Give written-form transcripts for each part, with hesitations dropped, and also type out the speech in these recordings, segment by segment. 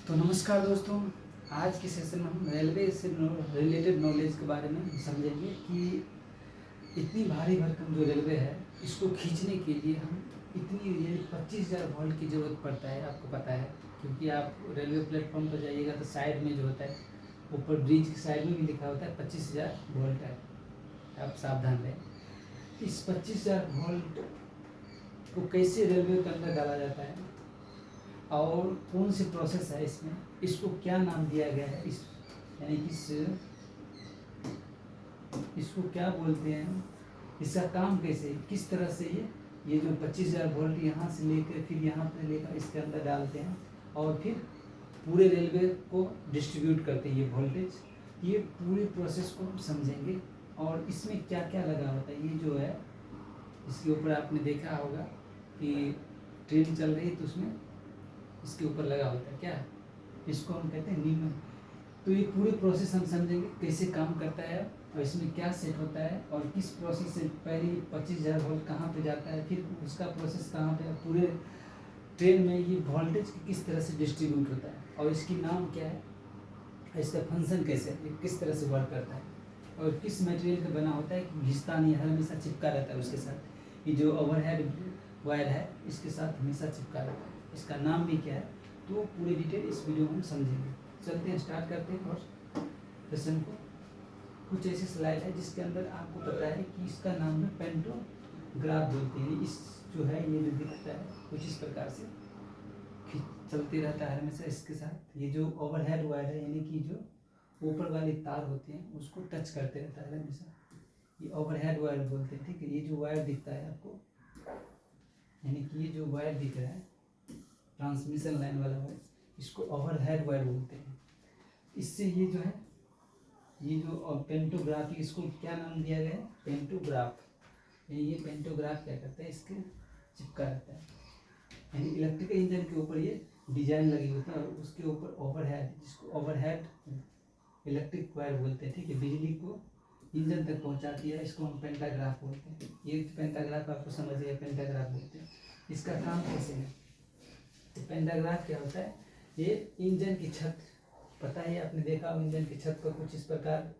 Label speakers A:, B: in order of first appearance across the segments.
A: तो नमस्कार दोस्तों, आज के सेशन में हम रेलवे से रिलेटेड नॉलेज के बारे में समझेंगे कि इतनी भारी भरकम जो रेलवे है इसको खींचने के लिए हम इतनी ये 25,000 वोल्ट की ज़रूरत पड़ता है। आपको पता है, क्योंकि आप रेलवे प्लेटफॉर्म पर जाइएगा तो साइड में जो होता है, ऊपर ब्रिज की साइड में भी लिखा होता है 25,000 वोल्ट है। आप सावधान रहें। इस 25,000 वोल्ट को कैसे रेलवे के अंदर डाला जाता है और कौन सी प्रोसेस है इसमें, इसको क्या नाम दिया गया है, इस यानी कि इसको क्या बोलते हैं, इसका काम कैसे, किस तरह से ये जो 25,000 वोल्ट यहाँ से लेकर फिर यहाँ पे लेकर इसके अंदर डालते हैं और फिर पूरे रेलवे को डिस्ट्रीब्यूट करते हैं ये वोल्टेज। ये पूरी प्रोसेस को हम समझेंगे और इसमें क्या क्या लगा होता है। ये जो है इसके ऊपर आपने देखा होगा कि ट्रेन चल रही है तो उसमें इसके ऊपर लगा होता है, क्या इसको हम कहते हैं नीमन। तो ये पूरी प्रोसेस हम समझेंगे कैसे काम करता है और इसमें क्या सेट होता है और किस प्रोसेस से पहले 25,000 वोल्ट कहाँ पे जाता है, फिर उसका प्रोसेस कहाँ पे, पूरे ट्रेन में ये वोल्टेज किस तरह से डिस्ट्रीब्यूट होता है और इसकी नाम क्या है, इसका फंक्शन कैसे है, किस तरह से वर्क करता है और किस मटेरियल का बना होता है कि घिसता नहीं, हमेशा चिपका रहता है उसके साथ। ये जो ओवरहेड वायर है इसके साथ हमेशा चिपका रहता है, इसका नाम भी क्या है। तो पूरी डिटेल इस वीडियो में हम समझेंगे। चलते हैं, स्टार्ट करते हैं और सेशन को। कुछ ऐसी स्लाइड है जिसके अंदर आपको पता है कि इसका नाम है पेंटोग्राफ बोलते हैं। इस जो है ये जो दिखता है कुछ इस प्रकार से चलते रहता है हमेशा इसके साथ। ये जो ओवरहेड वायर है यानी कि जो ऊपर वाले तार होते हैं उसको टच करते रहता है हमेशा, ये ओवरहेड वायर बोलते हैं। ठीक है, ये जो वायर दिखता है आपको, यानी कि ये जो वायर दिख रहा है ट्रांसमिशन लाइन वाला वायर, इसको ओवरहेड वायर बोलते हैं। इससे ये जो है ये जो पेंटोग्राफ, इसको क्या नाम दिया गया है, पेंटोग्राफ। ये पेंटोग्राफ क्या करता है, इसके चिपका रहता है। यानी इलेक्ट्रिकल इंजन के ऊपर ये डिजाइन लगी होती है और उसके ऊपर ओवरहेड, जिसको ओवरहेड इलेक्ट्रिक वायर बोलते हैं। ठीक है, बिजली को इंजन तक पहुंचाती है, इसको हम पेंटाग्राफ बोलते हैं। ये पेंटाग्राफ आपको समझिए, पेंटाग्राफ बोलते हैं। इसका काम कैसे है, तो पेंटाग्राफ क्या होता है, ये इंजन की छत, पता है आपने देखा हो, इंजन की छत पर कुछ इस प्रकार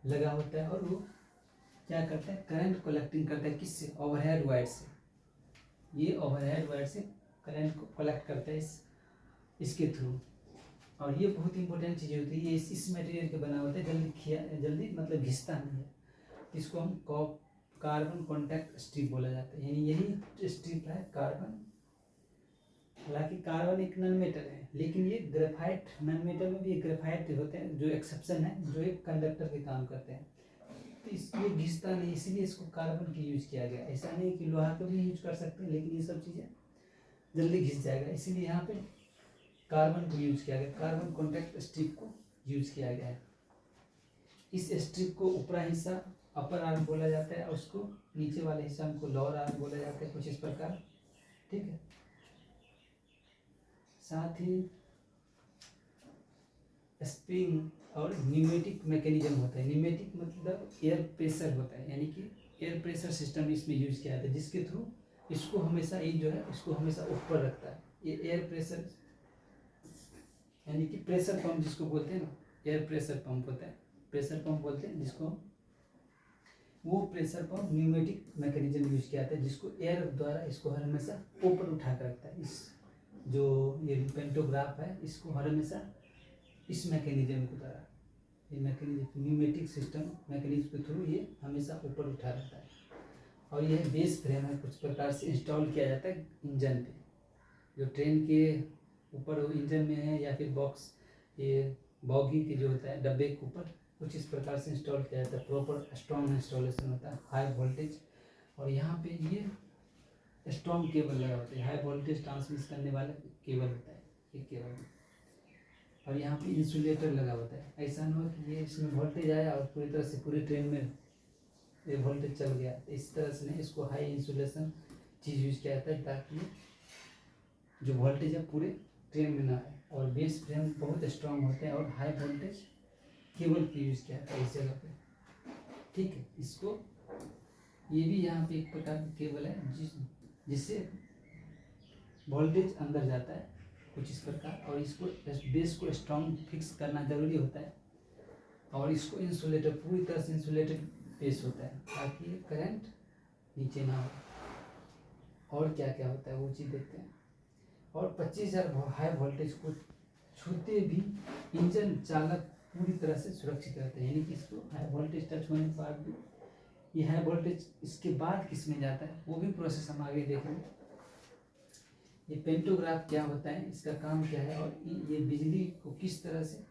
A: लगा होता है और वो क्या करता है, करंट कलेक्टिंग करता है। किससे, ओवरहेड वायर से। ये ओवरहेड वायर से करंट को कलेक्ट करता है इसके थ्रू। और ये बहुत इंपॉर्टेंट चीज़ होती है, ये इस मटेरियल के बना होता है, जल्दी मतलब घिसता नहीं है। इसको हम कार्बन कॉन्टैक्ट स्ट्रिप बोला जाता है। यानी यही स्ट्रिप है कार्बन। हालांकि कार्बन एक नॉन मेटल है, लेकिन ये ग्रेफाइट, नॉन मेटल में भी ग्रेफाइट होते हैं जो एक्सेप्शन है, जो एक कंडक्टर के काम करते हैं। तो इसलिए घिसता नहीं, इसीलिए इसको कार्बन की यूज किया गया। ऐसा नहीं कि लोहा का भी यूज कर सकते हैं, लेकिन ये सब चीज़ें जल्दी घिस जाएगा, इसीलिए यहाँ पे कार्बन को यूज किया गया, कार्बन कॉन्टैक्ट स्ट्रिप को यूज किया गया है। इस स्ट्रिप को ऊपरा हिस्सा अपर आर्म बोला जाता है और उसको नीचे वाले हिस्सा को लोअर आर्म बोला जाता है, कुछ इस प्रकार। ठीक है, साथ ही स्प्रिंग और न्यूमेटिक मैकेनिज्म होता है। न्यूमेटिक मतलब एयर प्रेशर होता है, यानी कि एयर प्रेशर सिस्टम इसमें यूज किया जाता है, जिसके थ्रू इसको हमेशा ये जो है इसको हमेशा ऊपर रखता है। ये एयर प्रेशर यानी कि प्रेशर पंप जिसको बोलते हैं ना, एयर प्रेशर पंप होता है, प्रेशर पंप बोलते हैं जिसको। वो pressure pump pneumatic mechanism use किया जाता है, जिसको एयर द्वारा इसको हर हमेशा ऊपर उठा कर रखता है। इस जो ये पेंटोग्राफ है इसको हर हमेशा इस मैकेनिज्म के द्वारा, ये मैकेनिज्म न्यूमेटिक सिस्टम मैकेनिज्म के थ्रू ये हमेशा ऊपर उठा रहता है। और यह बेस फ्रेम है, कुछ प्रकार से इंस्टॉल किया जाता है इंजन पे, जो ट्रेन के ऊपर इंजन में है या फिर बॉक्स, ये बॉगी की जो होता है डब्बे के ऊपर कुछ इस प्रकार से इंस्टॉल किया जाता है। प्रॉपर स्ट्रॉन्ग इंस्टॉलेशन होता है, हाई वोल्टेज। और यहाँ पे ये स्ट्रॉन्ग केबल लगा होता है, हाई वोल्टेज ट्रांसमिट करने वाला केबल होता है ये केबल। और यहाँ पे इंसुलेटर लगा होता है, ऐसा ना हो कि ये इसमें वोल्टेज आया और पूरी तरह से पूरी ट्रेन में ये वोल्टेज चल गया। तो इस तरह से नहीं, इसको हाई इंसुलेशन चीज़ यूज किया जाता है ताकि जो वोल्टेज है पूरे ट्रेन में ना आए। और बेस फ्रेम बहुत स्ट्रांग होते हैं और हाई वोल्टेज केबल की यूज किया जाता है इस जगह पे। ठीक है, इसको ये भी यहाँ पे एक प्रकार की केबल है जिससे वोल्टेज अंदर जाता है कुछ इस प्रकार, और इसको बेस को स्ट्रॉन्ग फिक्स करना ज़रूरी होता है, और इसको इंसुलेटेड, पूरी तरह से इंसुलेटेड बेस होता है ताकि करंट नीचे ना हो। और क्या क्या होता है वो चीज़ देखते हैं। और 25,000 हाई वोल्टेज को छूते भी इंजन चालक पूरी तरह से सुरक्षित रहता है, यानी कि इसको हाई वोल्टेज टच होने के बाद भी ये हाई वोल्टेज इसके बाद किस में जाता है वो भी प्रोसेस हम आगे देखेंगे। ये पेंटोग्राफ क्या होता है, इसका काम क्या है, और ये बिजली को किस तरह से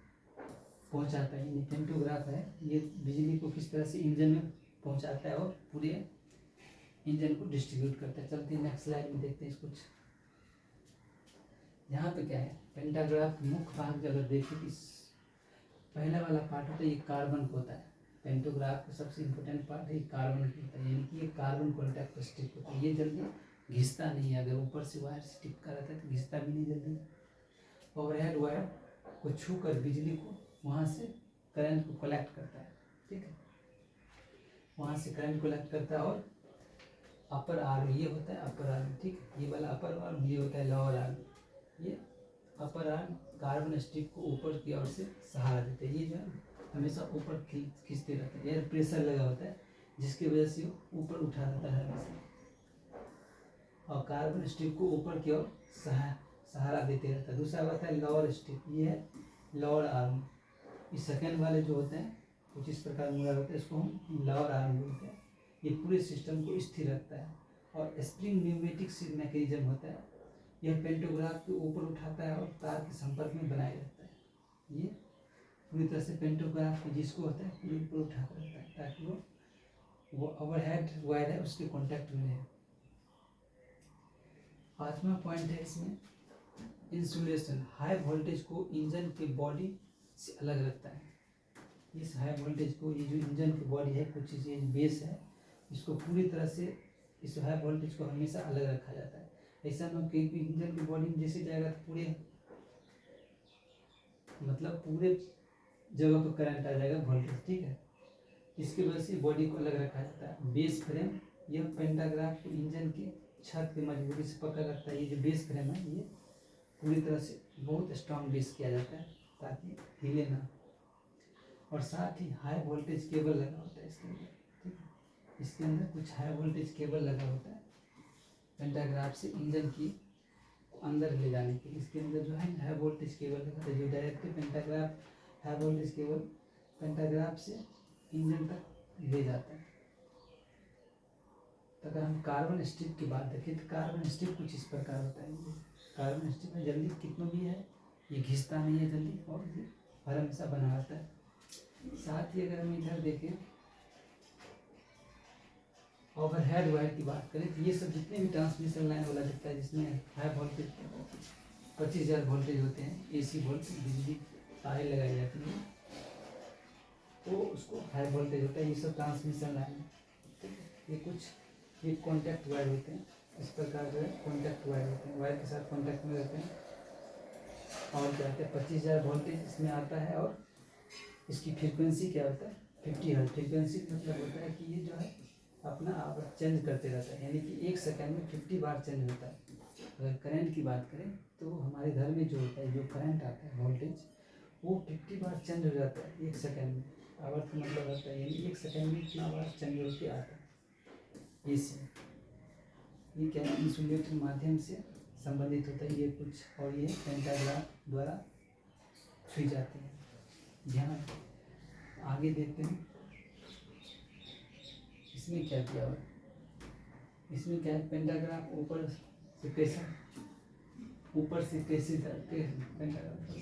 A: पहुंचाता है। ये पेंटोग्राफ है, ये बिजली को किस तरह से इंजन में पहुंचाता है और पूरे इंजन को डिस्ट्रीब्यूट करता है। चलते हैं नेक्स्ट स्लाइड में देखते हैं कुछ। यहाँ पे क्या है, पेंटाग्राफ मुख्य भाग अगर देखें तो पहला वाला पार्ट होता है ये कार्बन को होता है। पेंटोग्राफ का सबसे इम्पोर्टेंट पार्ट है कार्बन की होता है, यानी कि ये कार्बन कॉन्टैक्ट पर स्टिक होता है। ये जल्दी घिसता नहीं है, अगर ऊपर से वायर स्टिक का रहता है तो घिसता भी नहीं जल्दी। ओवरहेड वायर को छूकर बिजली को वहाँ से करंट को कलेक्ट करता है, ठीक है, वहाँ से करंट कलेक्ट करता है। और अपर आर्म ये होता है अपर आर्म, ठीक है, ये वाला अपर आर्म, ये होता है लोअर आर्म। ये अपर आर्म कार्बन स्टिक को ऊपर की ओर से सहारा देते हैं, ये जो है हमेशा ऊपर खींचते रहते हैं, एयर प्रेशर लगा होता है जिसकी वजह से वो ऊपर उठा रहता है हमेशा, और कार्बन स्टिक को ऊपर की ओर सहारा देते रहता है। दूसरा होता है लोअर स्टिक, ये है लोअर आर्म। इस सेकेंड वाले जो होते हैं कुछ इस प्रकार मुड़ा होता है, इसको हम लोअर आर्म बोलते हैं। ये पूरे सिस्टम को स्थिर रखता है, और स्प्रिंग न्यूमेटिक मैकेनिज्म होता है, यह पेंटोग्राफ को ऊपर उठाता है और तार के संपर्क में बनाए रहता है। ये पूरी तरह से पेंटोग्राफ जिसको होता है पूरे ऊपर उठाता रहता है ताकि वो ओवरहेड वायर है उसके कॉन्टैक्ट में रहे। पांचवा पॉइंट है इसमें इंसुलेशन। हाई वोल्टेज को इंजन के बॉडी से अलग रखता है। इस हाई वोल्टेज को, ये जो इंजन की बॉडी है, कुछ ये बेस है, इसको पूरी तरह से इस हाई वोल्टेज को हमेशा अलग रखा जाता है। ऐसा ना कि इंजन की बॉडी में जैसे जाएगा तो पूरे मतलब पूरे जगह पर करंट आ जाएगा वोल्टेज, ठीक है, इसकी वजह से बॉडी को अलग रखा जाता है। बेस फ्रेम, यह पेंटाग्राफ को इंजन की छत की मजबूती से पकड़ रखता है। ये जो बेस फ्रेम है ये पूरी तरह से बहुत स्ट्रांग बेस किया जाता है ताकि हिले ना, और साथ ही हाई वोल्टेज केबल लगा होता है इसके अंदर, ठीक है, इसके अंदर कुछ हाई वोल्टेज केबल लगा होता है पेंटाग्राफ से इंजन की अंदर ले जाने के लिए। इसके अंदर जो है हाई वोल्टेज केबल लगा है जो directly pantograph high voltage cable pantograph से इंजन तक ले जाता है। तो अगर हम कार्बन स्ट्रिप की बात देखें तो कार्बन स्ट्रिप कुछ इस प्रकार होता है। कार्बन स्ट्रिप में जल्दी कितना भी है ये घिसता नहीं है जल्दी, और ये हर हमेशा बना रहता है। साथ ही अगर हम इधर देखें ओवरहेड वायर की बात करें तो ये सब जितने भी ट्रांसमिशन लाइन वाला दिखता है जिसमें हाई वोल्टेज 25,000 वोल्टेज होते हैं, एसी वोल्टेज बिजली तारें लगाई जाती हैं तो उसको हाई वोल्टेज होता है। ये सब ट्रांसमिशन लाइन है, ठीक है, ये कुछ ये कॉन्टैक्ट वायर होते हैं, इस प्रकार जो है कॉन्टैक्ट वायर होते हैं, वायर के साथ कॉन्टैक्ट में रहते हैं। और क्या होता है 25,000 वोल्टेज इसमें आता है, और इसकी फ्रीक्वेंसी क्या होता है 50 हर्ट्ज। फ्रीक्वेंसी मतलब होता है कि ये जो है अपना आवर्त चेंज करते रहता है, यानी कि 1 सेकंड में 50 बार चेंज होता है। अगर करंट की बात करें तो हमारे घर में जो होता है जो करंट आता है वोल्टेज वो 50 बार चेंज हो जाता है 1 सेकंड में। आवर्त मतलब होता है यानी 1 सेकंड में इतना बार चेंज होकर आता है। ये क्या है इंसुलेटर माध्यम से संबंधित होता है ये कुछ, और ये पेंटाग्राफ द्वारा छुई जाती है। ध्यान आगे देखते हैं इसमें क्या किया हुआ है। इसमें क्या है पेंटाग्राफ ऊपर से कैसे पेंटाग्राफ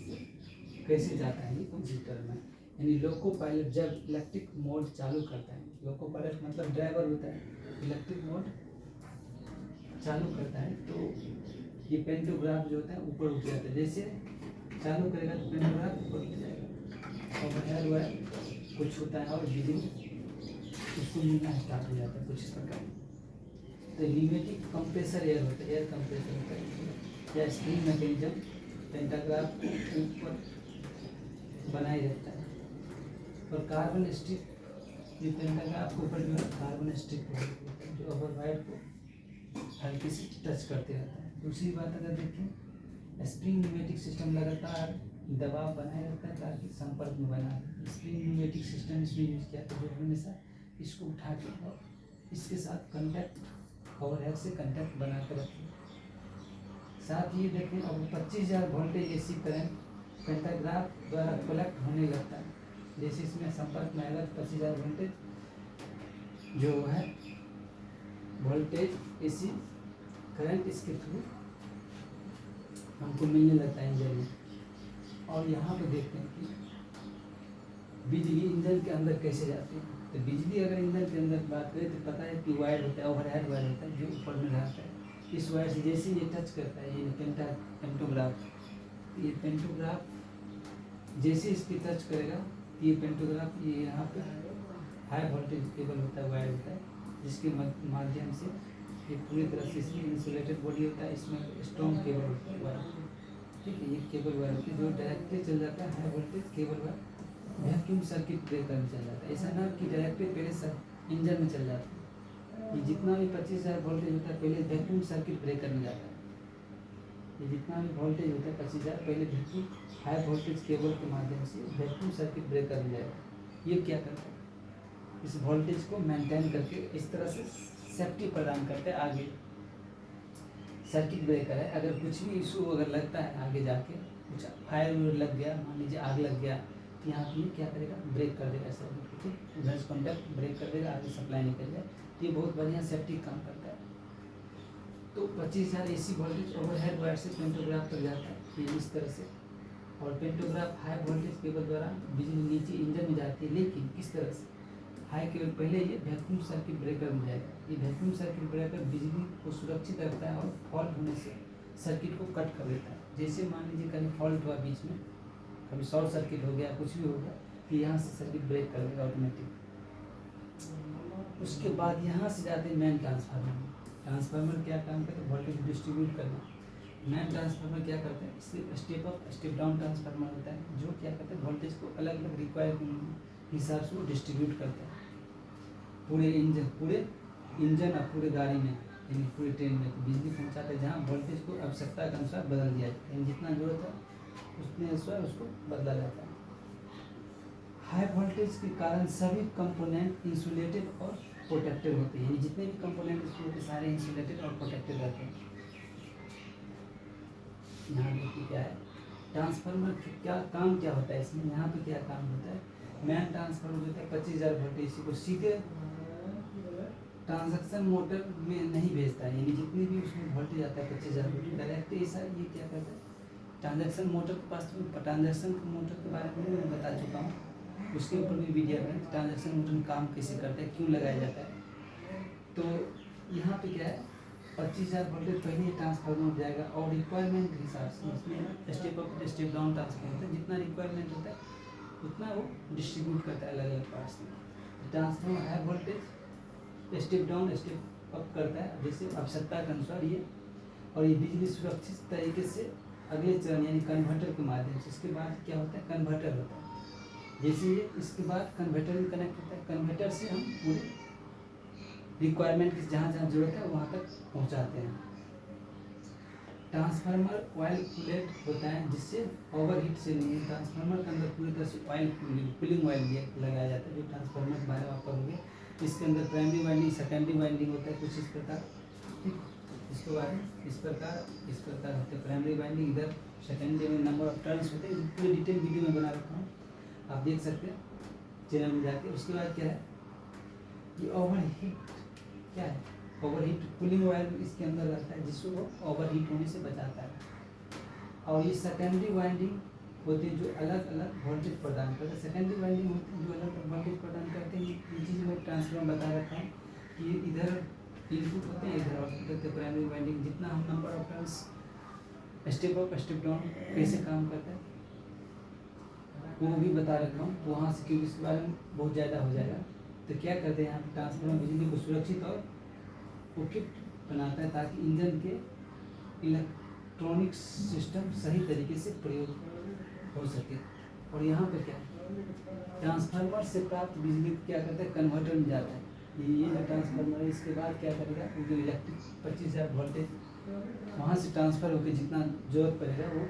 A: कैसे जाता है ये कंप्यूटर में, यानी लोको पायलट जब इलेक्ट्रिक मोड चालू करता है, लोको पायलट मतलब ड्राइवर होता है, इलेक्ट्रिक मोड चालू करता है तो ये पेंटोग्राफ जो होता है ऊपर उठ जाता है। जैसे चालू करेगा तो पेंटोग्राफ ऊपर उठ जाएगा, और वायर वायर कुछ होता है और बिजली उसको मिलना स्टार्ट हो जाता है कुछ इस प्रकार। तो न्यूमेटिक कंप्रेसर एयर होता है, एयर कंप्रेसर होता है या स्प्रिंग मैकेनिज्म पेंटाग्राफ को ऊपर बनाए रहता है। और कार्बन स्ट्रिप ये पेंटाग्राफ के ऊपर जो है कार्बन स्ट्रिप होता है जो अपर वायर को हल्के से टच करते रहता है। दूसरी बात अगर देखें स्प्रिंग न्यूमेटिक सिस्टम लगातार दबाव बनाए रखता है तार के संपर्क में बना रहे। स्प्रिंग न्यूमेटिक सिस्टम इसमें यूज किया था जो हमेशा इसको उठा के और इसके साथ कंटैक्ट कवर हेड से कंटैक्ट बना कर रखें। साथ ही देखें अब 25,000 वोल्टेज एसी करंट पेंटाग्राफ द्वारा कलेक्ट होने लगता है। जैसे इसमें संपर्क में आएगा 25,000 वोल्टेज जो है वोल्टेज एसी करंट इसके थ्रू हमको मिलने लगता है इंजन में। और यहाँ पे देखते हैं कि बिजली इंजन के अंदर कैसे जाती है। तो बिजली अगर इंजन के अंदर बात करें तो पता है कि वायर होता है, ओवरहेड वायर होता है जो ऊपर में रहता है। इस वायर से जैसे ये टच करता है ये पेंटोग्राफ, ये पेंटोग्राफ जैसे इसकी टच करेगा ये पेंटोग्राफ ये यहाँ पे हाई वोल्टेज केबल होता है, वायर होता है जिसके माध्यम से ये पूरी तरह से इसमें इंसुलेटेड बॉडी होता है। इसमें स्ट्रॉन्ग केबल होता है वायर, ठीक है। ये केबल वायर होती है जो डायरेक्टली चल जाता है high voltage cable wire vacuum circuit breaker में चल जाता है। ऐसा ना कि डायरेक्टली पहले इंजन में चल जाता है। ये जितना भी 25,000 वोल्टेज होता है पहले वैक्यूम सर्किट ब्रेकर में जाता है। ये जितना भी वोल्टेज होता है 25,000 पहले वैक्यूम हाई वोल्टेज केबल के माध्यम से वैक्यूम सर्किट ब्रेकर में जाएगा। ये क्या करता है इस वोल्टेज को मेंटेन करके इस तरह से सेफ्टी प्रदान करते हैं। आगे सर्किट ब्रेकर है, अगर कुछ भी इशू अगर लगता है आगे जाके कुछ फायर लग गया, मान लीजिए आग लग गया, तो यहाँ पे क्या करेगा ब्रेक कर देगा सर्किट को, ठीक उधर कॉन्टैक्ट ब्रेक कर देगा, आगे सप्लाई निकल जाए। ये बहुत बढ़िया सेफ्टी काम करता है। तो 25,000 एसी वोल्टेज ओवरहेड वायर से पेंटोग्राफ तक जाता है ये इस तरह से। और पेंटोग्राफ हाई वोल्टेज केबल द्वारा बिजली नीचे इंजन में जाती है, लेकिन किस तरह से हाई केबल पहले ये वैक्यूम सर्किट ब्रेकर में जाएगा। ये वैक्यूम सर्किट ब्रेकर बिजली को सुरक्षित रखता है और फॉल्ट होने से सर्किट को कट कर देता है। जैसे मान लीजिए कहीं फॉल्ट हुआ बीच में, कभी शॉर्ट सर्किट हो गया, कुछ भी हो गया, तो यहाँ से सर्किट ब्रेक कर देगा ऑटोमेटिक। उसके बाद यहाँ से जाते हैं मेन ट्रांसफार्मर। ट्रांसफार्मर क्या काम करते हैं वोल्टेज डिस्ट्रीब्यूट करना। मेन ट्रांसफार्मर क्या करते हैं सिर्फ step up step down transformer होता है जो क्या करते हैं वोल्टेज को अलग अलग रिक्वायर के हिसाब से वो डिस्ट्रीब्यूट करता है पूरे इंजन और पूरे गाड़ी में यानी पूरे ट्रेन में। तो बिजली पहुँचाते हैं जहाँ वोल्टेज को आवश्यकता के अनुसार बदल दिया जाता है, जितना जरूरत है उतने अनुसार उसको बदला जाता है। हाई वोल्टेज के कारण सभी कंपोनेंट इंसुलेटेड और प्रोटेक्टेड होते हैं। जितने भी कंपोनेंट इसमें होते सारे इंसुलेटेड और प्रोटेक्टेड रहते हैं। यहाँ देखिए क्या है ट्रांसफार्मर क्या काम क्या होता है इसमें। यहाँ पे क्या काम होता है मेन ट्रांसफार्मर जो है 25,000 वोल्टेज को सीधे ट्रांजैक्शन मोटर में नहीं भेजता है, यानी जितनी भी उसमें वोल्टेज आता है 25,000 वोल्टेज डायरेक्ट ऐसा ये क्या करता है ट्रांजैक्शन मोटर के पास। ट्रांजैक्शन मोटर के बारे में मैं बता चुका हूँ, उसके ऊपर भी वीडियो है ट्रांजैक्शन मोटर में काम कैसे करते हैं, क्यों लगाया जाता है। तो यहाँ पे क्या है 25,000 वोल्टेज पहले ही ट्रांसफार्मर जाएगा और रिक्वायरमेंट के हिसाब से इसमें step up step down transformer होता है। जितना रिक्वायरमेंट होता है उतना वो डिस्ट्रीब्यूट करता है अलग अलग पार्ट्स में। Transformer high voltage step down step up करता है जैसे आवश्यकता के अनुसार ये। और ये बिजली सुरक्षित तरीके से अगले चरण यानी कन्वर्टर के माध्यम से। इसके बाद क्या होता है कन्वर्टर होता है, जैसे ये इसके बाद कन्वर्टर में कनेक्ट होता है। कन्वर्टर से हम पूरे रिक्वायरमेंट की जहाँ जहाँ जरूरत है वहाँ तक पहुँचाते हैं। ट्रांसफार्मर ऑयल कूलेट होता है जिससे ओवरहीट से नहीं, ट्रांसफार्मर के अंदर पूरी तरह से ऑयल कूलिंग ऑयल लगाया जाता है जो ट्रांसफार्मर के बारे में आप पढ़ोगे। इसके अंदर प्राइमरी वाइंडिंग सेकेंडरी वाइंडिंग होता है कुछ इस प्रकार, ठीक। इसके बाद इस प्रकार होते हैं प्राइमरी वाइंडिंग, इधर सेकेंडरी में नंबर ऑफ टर्न्स होते हैं। पूरे डिटेल वीडियो में बना रखा हूँ, आप देख सकते हैं चैनल में जाके। उसके बाद क्या है ये ओवरहीट क्या है ओवरहीट कूलिंग ऑयल इसके अंदर रहता है जिसको वो ओवरहीट होने से बचाता है। और ये सेकेंडरी वाइंडिंग होते हैं जो अलग अलग वोल्टेज प्रदान करते हैं। सेकेंडरी वाइंडिंग होते हैं जो अलग अलग वोल्टेज प्रदान करते हैं। ये चीज़ में ट्रांसफार्मर बता रखा है कि इधर इनपुट होते हैं इधर आउटपुट करते हैं। प्राइमरी वाइंडिंग जितना हम number of turns step up step down कैसे काम करता है वो भी बता रखा हूँ, तो वहाँ से क्योंकि इसके बारे में बहुत ज़्यादा हो जाएगा। तो क्या करते हैं यहाँ पर ट्रांसफार्मर बिजली को सुरक्षित और उपयुक्त बनाता है ताकि इंजन के इलेक्ट्रॉनिक सिस्टम सही तरीके से प्रयोग हो सके। और यहाँ पे क्या ट्रांसफार्मर से प्राप्त बिजली को क्या करता है कन्वर्टर में जाता है। ये जो ट्रांसफार्मर है इसके बाद क्या करेगा जो इलेक्ट्रिक 25,000 वोल्टेज वहाँ से ट्रांसफ़र होकर जितना ज़रूरत पड़ेगा वो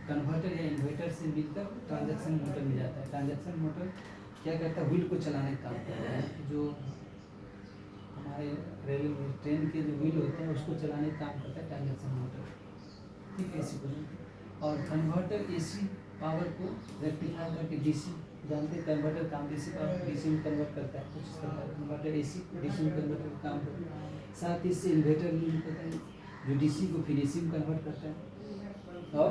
A: कन्वर्टर या इन्वर्टर से मिलकर ट्रांजैक्शन मोटर में जाता है। ट्रांजैक्शन मोटर क्या करता है, व्हील को चलाने का काम करता है। जो हमारे रेलवे ट्रेन के जो व्हील होते हैं उसको चलाने का काम करता है ट्रांजैक्शन मोटर, ठीक है। इसी को और कन्वर्टर एसी पावर को रेक्टिफाई करके डीसी, जानते हैं कन्वर्टर काम डीसी पावर डीसी में कन्वर्ट करता है, कुछ इस तरह का कन्वर्टर एसी को डीसी में कन्वर्टर का काम करता है। साथ ही इससे इन्वर्टर लिंक होता है जो डीसी को फिर एसी में कन्वर्ट करता है और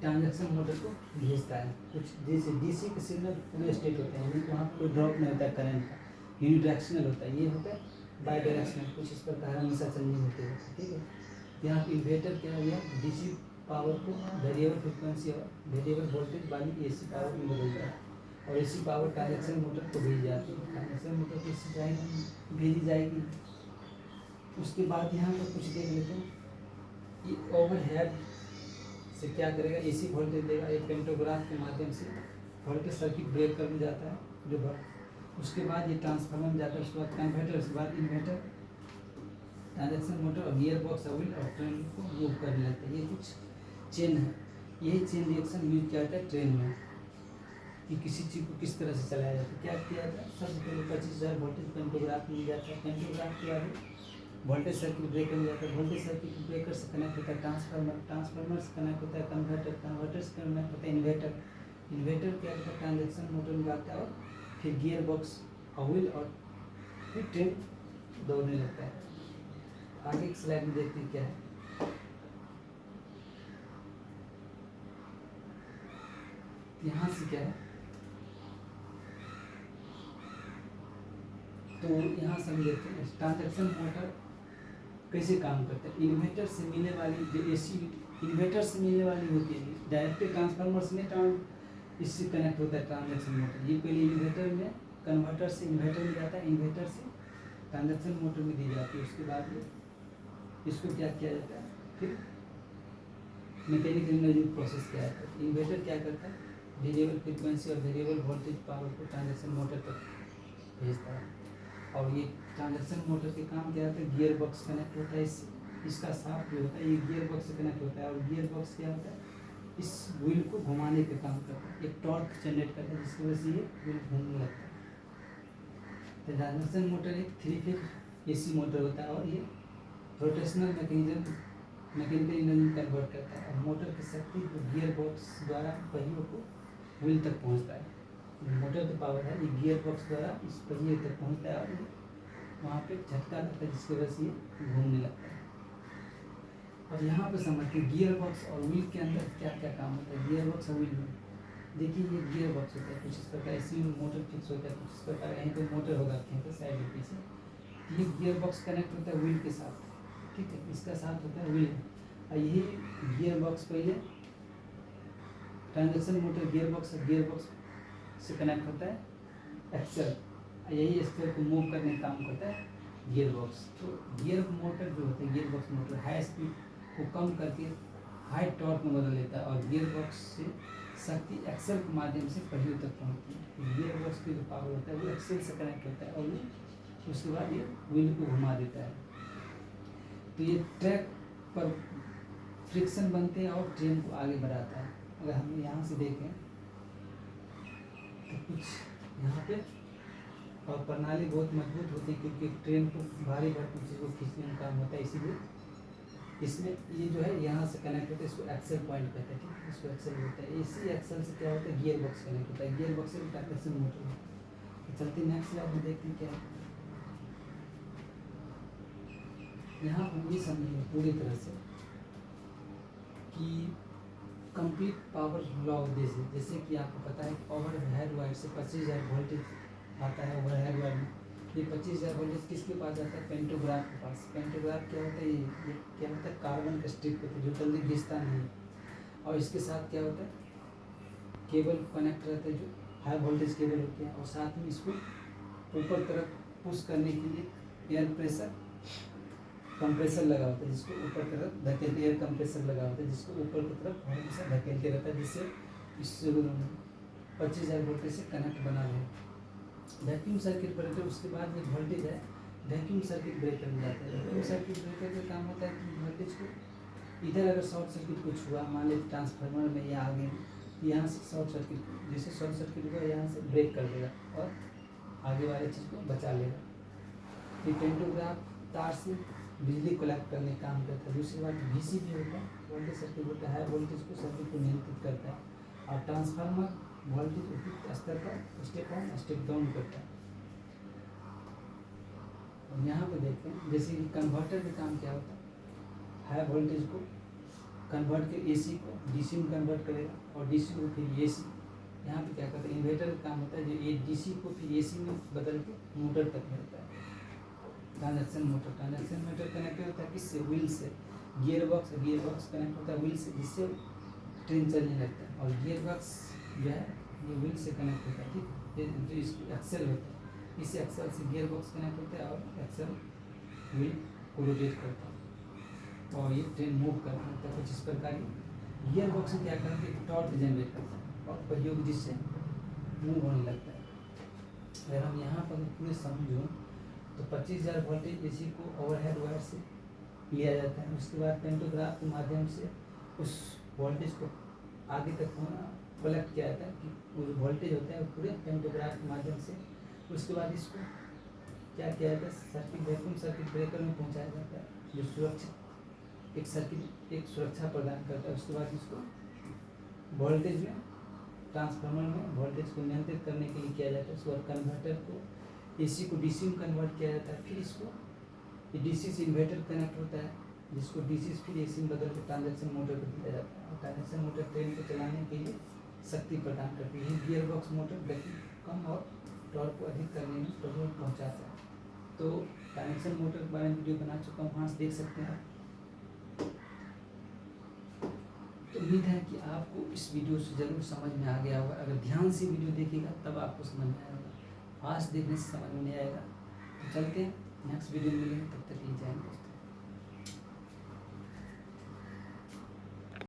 A: ट्रांजैक्शन मोटर को भेजता है। कुछ जैसे डीसी के सिग्नल पूरे स्टेट होते हैं, यानी वहाँ कोई ड्रॉप नहीं होता है करंट का, यूनिडायरेक्शनल होता है। ये होता है बाई डायरेक्शनल, कुछ इस प्रकार हमेशा चलनी होती है, ठीक है। यहाँ पे इन्वर्टर क्या हो गया, डीसी पावर को वेरिएबल फ्रिक्वेंसी और वेरिएबल वोल्टेज वाली एसी पावर में बदलता है और एसी पावर ट्रांजैक्शन मोटर को भेजी जाती है। ट्रांजैक्शन मोटर को भेजी जाएगी। उसके बाद यहाँ पर कुछ देख लेते हैं कि ओवरहेड से क्या करेगा, एसी वोल्टेज देगा, एक पेंटोग्राफ के माध्यम से वोल्टेज सर्किट ब्रेकर में जाता है जो उसके बाद ये ट्रांसफार्मर में जाता है, उसके बाद कन्वर्टर, उसके बाद इन्वर्टर, ट्रांजैक्शन मोटर और गियर बॉक्स व्हील और ट्रेन को मूव कर लेते हैं। ये कुछ चेन है, यही चेन रिएक्शन यूज किया जाता है ट्रेन में कि किसी चीज़ को किस तरह से चलाया जाता है। क्या किया जाता है, सबसे पहले 25,000 वोल्टेज पेंटोग्राफ मिल जाता है। पेंटोग्राफ के आगे वोल्टेज सर्किट ब्रेकर में जाता है, वोल्टेज सर्किट ब्रेकर से कनेक्ट होता है ट्रांसफार्मर, ट्रांसफार्मर से कनेक्ट होता है कन्वर्टर, कन्वर्टर से कनेक्ट होता है इन्वर्टर, इन्वर्टर क्या होता है ट्रांजैक्शन मोटर में जाता है और फिर गियर बॉक्स और व्हील और फिर ट्रेन दौड़ने लगता है। आगे एक स्लाइड में देखते हैं क्या है। यहाँ से क्या है, तो यहाँ से हम देखते हैं ट्रांजैक्शन मोटर कैसे काम करता है। इन्वर्टर से मिलने वाली जो एसी इन्वर्टर से मिलने वाली होती है, डायरेक्ट ट्रांसफार्मर से नहीं, इससे कनेक्ट होता है ट्रांजैक्शन मोटर। ये पहले इन्वर्टर में, कन्वर्टर से इन्वर्टर में जाता है, इन्वर्टर से ट्रांजैक्शन मोटर में दी जाती है। उसके बाद इसको क्या किया जाता है, फिर मैकेनिकल एनर्जी प्रोसेस किया जाता है। इन्वर्टर क्या करता है, वेरिएबल फ्रीक्वेंसी और वेरिएबल वोल्टेज पावर को ट्रांजैक्शन मोटर तक भेजता है। और ये ट्रांजैक्शन मोटर के काम क्या होता है, गियर बॉक्स कनेक्ट होता है, इसका साफ जो होता है ये गियर बॉक्स से कनेक्ट होता है और गियर बॉक्स क्या होता है, इस व्हील को घुमाने का काम करता है, एक टॉर्क जनरेट करता है जिसकी वजह से ये व्हील घूमने लगता है। तो ट्रांजैक्शन मोटर एक 3 फेज एसी मोटर होता है और ये रोटेशनल मैकेनिज्म मैकेनिकल एनर्जी में कन्वर्ट करता है और मोटर की शक्ति को गियर बॉक्स द्वारा पहियों को व्हील तक पहुंचता है। मोटर की पावर है, ये गियर बॉक्स द्वारा इस पहिए तक पहुंचता है और ये वहाँ पे झटका लगता है जिसकी वजह से ये घूमने लगता है। और यहाँ पे समझते हैं गियर बॉक्स और व्हील के अंदर क्या क्या काम होता है। गियर बॉक्स और व्हील में देखिए ये गियर बॉक्स होता है, कुछ इस प्रकार इसी में मोटर फिक्स होता है, कुछ इस प्रकार यहीं पे मोटर होगा कहीं पे साइड में पीछे। ये गियर बॉक्स कनेक्ट होता है व्हील के साथ, ठीक है, इसका साथ होता है व्हील और यही गियर बॉक्स पहले ट्रांजैक्शन मोटर गियर बॉक्स से कनेक्ट होता है एक्सेल, यही एक्सेल को मूव करने का काम करता है गियर बॉक्स। तो गियर मोटर जो होता है, gear box motor high speed को कम करके हाई टॉर्क में बदल लेता है और गियर बॉक्स से शक्ति एक्सेल के माध्यम से पहियों तक पहुँचती है। गियर बॉक्स की जो पावर होता है वो एक्सेल से कनेक्ट होता है और उसके बाद ये व्हील को घुमा देता है। तो ये ट्रैक पर फ्रिक्शन बनते हैं और ट्रेन को आगे बढ़ाता है। अगर हम यहाँ से देखें तो कुछ यहाँ पे और प्रणाली बहुत मजबूत होती है क्योंकि ट्रेन को भारी भरकम चीज़ को खींचने का काम होता है, इसीलिए इसमें ये जो है यहाँ से कनेक्ट होता है, इसको एक्सेल पॉइंट कहते हैं, ठीक है, इसको एक्सेल होता है। इसी एक्सेल से क्या होता है, गियर बॉक्स कनेक्ट होता है, गियर बॉक्स से ट्रांजैक्शन मोटर होता है। तो चलते नेक्स्ट स्लाइड में देखते हैं क्या है। यहाँ हम ये समझेंगे पूरी तरह से कि कंप्लीट पावर लॉ उद्देश्य, जैसे कि आपको पता है ओवर हेड वायर से 25,000 वोल्टेज आता है। ओवर हेड वायर में ये 25,000 वोल्टेज किसके पास जाता है, पेंटोग्राफ के पास। पेंटोग्राफ क्या होता है, ये क्या होता है, कार्बन का स्ट्रिप होता है जो जल्दी घिसता नहीं और इसके साथ क्या होता है, केबल कनेक्ट रहता है जो हाई वोल्टेज केबल होते हैं और साथ में इसको ऊपर तरफ पुश करने के लिए एयर प्रेशर कंप्रेसर लगा होता है, जिसको ऊपर की तरफ धकेलते, एयर कंप्रेसर लगा होता है जिसको ऊपर की तरफ हमेशा धकेलते रहता है, जिससे इससे 25,000 वोल्टेज से कनेक्ट बना रहे। वैक्यूम सर्किट पर उसके बाद जो वोल्टेज है वैक्यूम सर्किट ब्रेकर में जाता है। वैक्यूम सर्किट ब्रेकर का काम होता है कि वोल्टेज को इधर अगर शॉर्ट सर्किट कुछ हुआ, मान लीजिए ट्रांसफार्मर में या आगे यहाँ से शॉर्ट सर्किट, जैसे शॉर्ट सर्किट हुआ यहाँ से ब्रेक कर देगा और आगे वाले चीज़ को बचा लेगा। ये पेंटोग्राफ तार से बिजली कलेक्ट करने का काम करता है। दूसरी बात VCB होता है, वोल्टेज सर्किट होता है, वोल्टेज को सर्किट को नियंत्रित करता है। और ट्रांसफार्मर वोल्टेज उपयुक्त स्तर पर स्टेप ऑन स्टेप डाउन करता है। और यहाँ पे देखते हैं जैसे कि कन्वर्टर का काम क्या होता है, हाई वोल्टेज को कन्वर्ट कर AC को DC में कन्वर्ट करेगा और DC को फिर AC। यहाँ पे क्या करता है, इन्वर्टर का काम होता है जो ये DC को फिर AC में बदल के मोटर तक मिलता है। ट्रांजैक्शन मोटर कनेक्ट होता है किससे, व्हील से। गियर बॉक्स कनेक्ट होता है व्हील से, जिससे ट्रेन चलने लगता है। और गियर बॉक्स जो है ये व्हील से कनेक्ट होता है, ठीक। ये जो इसको एक्सेल होता है, इस एक्सेल से गियर बॉक्स कनेक्ट होता है और एक्सेल व्हील को रोटेट करता है और ये ट्रेन मूव करता है। कुछ इस प्रकार गियर बॉक्स क्या करता है, टॉर्क जनरेट करता है और प्रयोग जिससे मूव होने लगता है। अगर हम यहाँ पर पूरे समझो तो 25,000 वोल्टेज AC को ओवरहेड वायर से लिया जाता है। उसके बाद पेंटोग्राफ के माध्यम से उस वोल्टेज को आगे तक कलेक्ट किया जाता है कि वो वोल्टेज होता है पूरे पेंटोग्राफ के माध्यम से। उसके बाद इसको क्या किया जाता है, सर्किट वैक्यूम सर्किट ब्रेकर में पहुँचाया जाता है, जो सुरक्षित एक सुरक्षा प्रदान करता है। उसके बाद इसको वोल्टेज में ट्रांसफार्मर में वोल्टेज को नियंत्रित करने के लिए किया जाता है। उसके बाद कन्वर्टर को AC को DC में कन्वर्ट किया जाता है। फिर इसको DC से इन्वर्टर कनेक्ट होता है, जिसको DC से फिर AC में बदल के ट्रांजैक्शन मोटर को दिया जाता है। और ट्रांजैक्शन मोटर ट्रेन को चलाने के लिए शक्ति प्रदान करती है। गियर बॉक्स मोटर गति कम और टॉर्क को अधिक करने में प्रभाव पहुँचाता है। तो ट्रांजैक्शन मोटर के बारे में वीडियो बना चुका हूँ, वहाँ से देख सकते हैं। तो उम्मीद है कि आपको इस वीडियो से ज़रूर समझ में आ गया होगा। अगर ध्यान से वीडियो देखिएगा तब आपको समझ में आएगा, फास्ट देखने से समझ में नहीं आएगा। तो चलते हैं नेक्स्ट वीडियो में मिलेंगे, तब तक के लिए जय हिंद दोस्तों।